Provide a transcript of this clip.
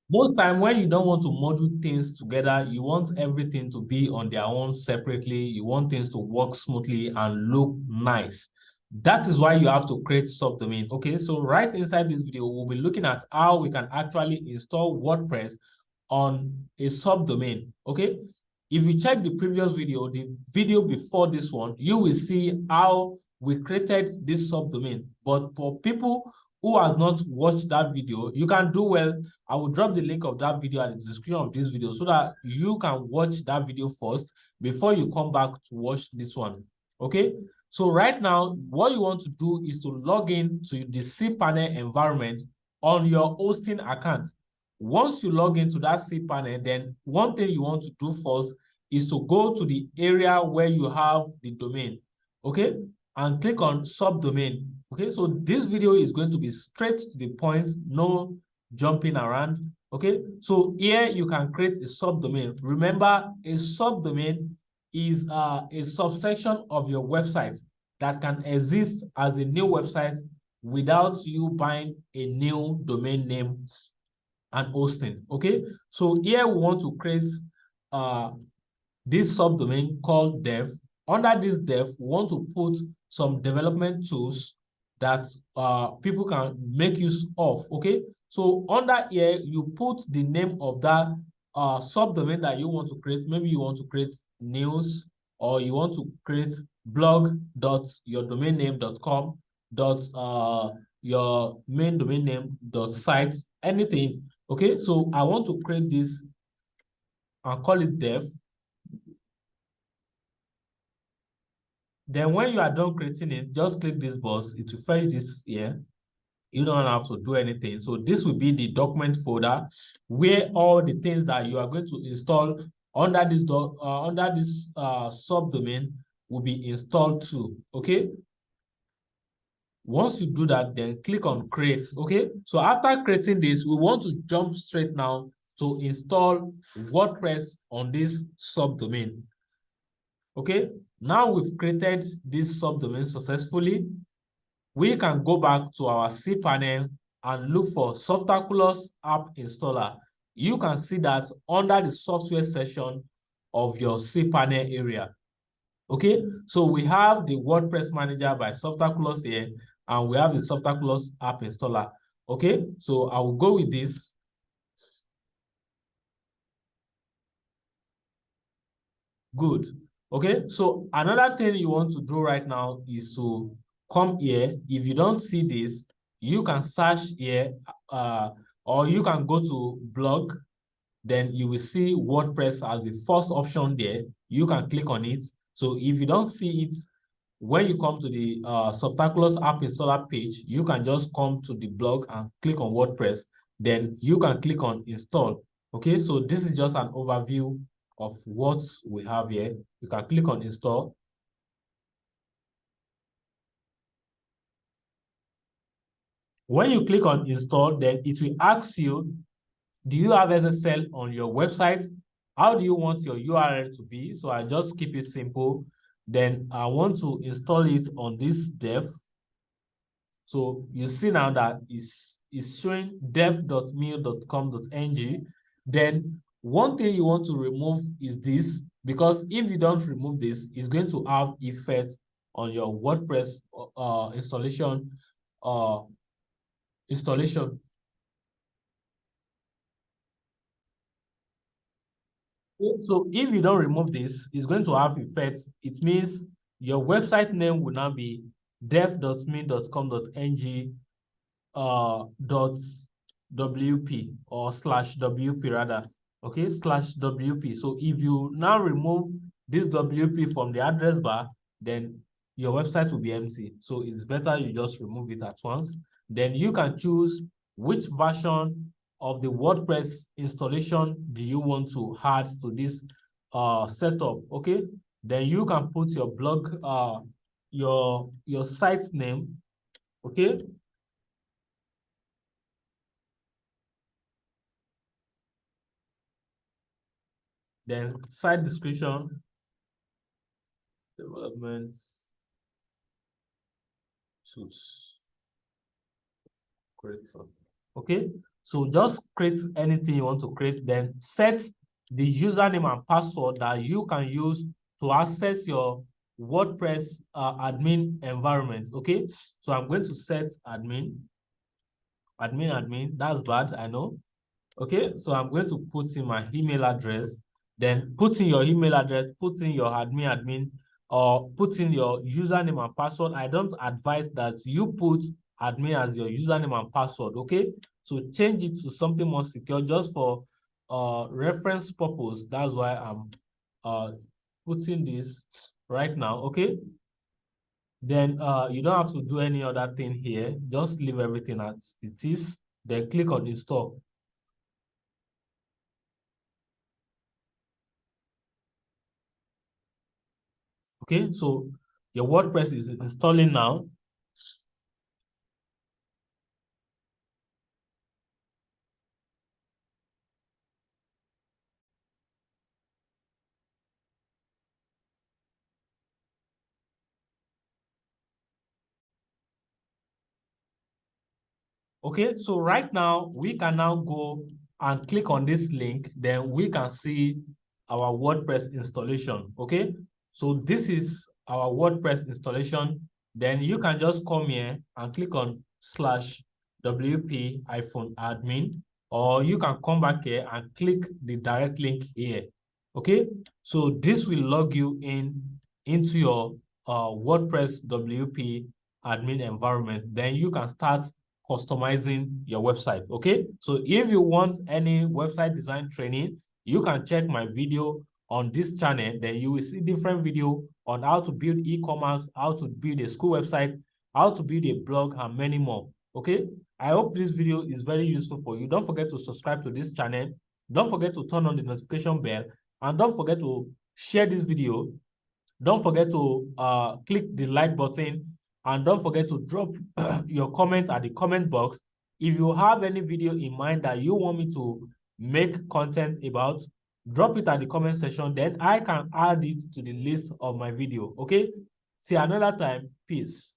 Most time when you don't want to module things together, you want everything to be on their own separately. You want things to work smoothly and look nice. That is why you have to create subdomain. Okay, so right inside this video, we'll be looking at how we can actually install WordPress on a subdomain. Okay, if you check the previous video, the video before this one, you will see how we created this subdomain. But for people who has not watched that video, you can do well. I will drop the link of that video at the description of this video so that you can watch that video first before you come back to watch this one. Okay, so right now what you want to do is to log in to the cPanel environment on your hosting account. Once you log into that cPanel, then one thing you want to do first is to go to the area where you have the domain, okay, and click on subdomain. Okay, so this video is going to be straight to the point, no jumping around. Okay, so here you can create a subdomain. Remember, a subdomain is a subsection of your website that can exist as a new website without you buying a new domain name and hosting. Okay, so here we want to create this subdomain called dev. Under this dev, we want to put some development tools that people can make use of. Okay, so under here, you put the name of that subdomain that you want to create. Maybe you want to create news, or you want to create blog.yourdomainname.com your main domain name .site, anything. Okay, so I want to create this and call it dev. Then when you are done creating it, just click this box. It will fetch this here. You don't have to do anything. So this will be the document folder where all the things that you are going to install under this subdomain will be installed too. Okay. Once you do that, then click on create. Okay. So after creating this, we want to jump straight now to install WordPress on this subdomain. Okay, now we've created this subdomain successfully. We can go back to our cPanel and look for Softaculous app installer. You can see that under the software section of your cPanel area. Okay, so we have the WordPress manager by Softaculous here, and we have the Softaculous app installer. Okay, so I will go with this. Good. Okay, so another thing you want to do right now is to come here. If you don't see this, you can search here, or you can go to blog. Then you will see WordPress as the first option there. You can click on it. So if you don't see it, when you come to the Softaculous app installer page, you can just come to the blog and click on WordPress. Then you can click on install. Okay, so this is just an overview of what we have here. You can click on install. When you click on install, then it will ask you, do you have SSL on your website? How do you want your URL to be? So I just keep it simple. Then I want to install it on this dev. So you see now that it's showing dev.mail.com.ng. Then one thing you want to remove is this, because if you don't remove this, it's going to have effects on your WordPress installation. So if you don't remove this, it's going to have effects. It means your website name will now be dev.me.com.ng .wp or /wp rather. Okay, /wp. So if you now remove this wp from the address bar, then your website will be empty. So it's better you just remove it at once. Then you can choose which version of the WordPress installation do you want to add to this setup. Okay, then you can put your blog, your site name. Okay, then site description, development tools, creator. Okay, So just create anything you want to create, then set the username and password that you can use to access your WordPress admin environment. Okay, so I'm going to set admin. That's bad, I know. Okay, so I'm going to put in my email address, then put in your email address, put in your admin, or put in your username and password. I don't advise that you put admin as your username and password, okay? So change it to something more secure just for reference purpose. That's why I'm putting this right now, okay? Then you don't have to do any other thing here. Just leave everything as it is. Then click on install. Okay, so your WordPress is installing now. Okay, so right now we can now go and click on this link, then we can see our WordPress installation. Okay, so this is our WordPress installation. Then you can just come here and click on /wp-admin, or you can come back here and click the direct link here. Okay, so this will log you into your WordPress WP admin environment. Then you can start customizing your website. Okay, so if you want any website design training, you can check my video on this channel. Then you will see different video on how to build e-commerce, how to build a school website, how to build a blog, and many more. Okay, I hope this video is very useful for you. Don't forget to subscribe to this channel. Don't forget to turn on the notification bell, and don't forget to share this video. Don't forget to click the like button, and don't forget to drop your comments at the comment box. If you have any video in mind that you want me to make content about, drop it at the comment section, then I can add it to the list of my video. Okay, see you another time. Peace.